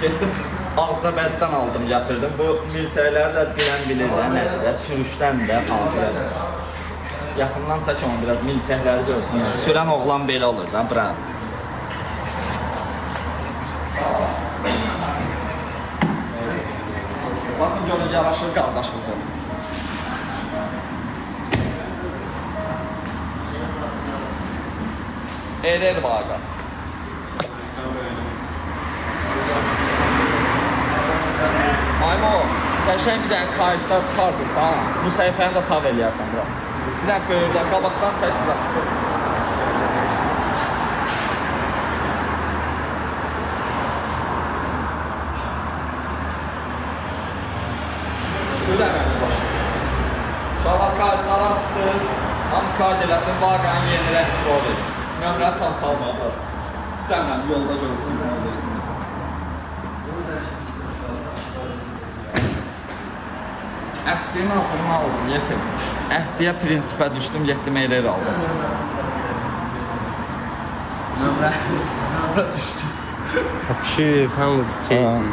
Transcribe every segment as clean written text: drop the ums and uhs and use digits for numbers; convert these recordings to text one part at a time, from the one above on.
Getdim Ağcabəddən aldım, gətirdim. Bu milçəkləri də bilən bilir də nədir də, sürüşdən də aldım. Yaxından çək onu biraz, milçəkləri görsün. Sürən oğlan belə olur da, bura. Baxın görün, yavaşır qardaşımızın. Erer vaqa. Aymo, qəşəng bir dənə kayıtlar çıxardırsan, bu səhifəni də tav eləyərsən bura. Bir dənə böyürdə, qabaqdan çək bura. Düşürəm əli başa. İnşallah kayıtları atdınız, hamı kayıt eləsin, vaqanın yeni rəhbər olur. Nömrəni tam salmağı. İstəmirəm, yolda görürsün, bilirsin. Əhdiyin altını aldım, yetim. Əhdiyə prinsipə düşdüm, getdim Erer aldım. Nömrə düşdüm. Düşüb, hamı çəkdi.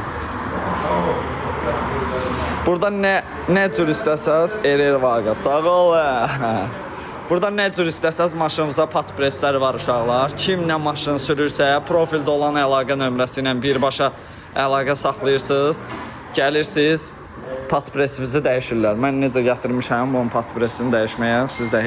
Burada nə cür istəsəz, Erer vaqa, sağ ol. Burada nə cür istəsəz maşınımıza patpresləri var uşaqlar. Kim nə maşın sürürsə, profildə olan əlaqə nömrəsi ilə birbaşa əlaqə saxlayırsınız. Gəlirsiniz, patpresinizi dəyişirlər. Mən necə gətirmişəm bunun patpresini dəyişməyə, siz də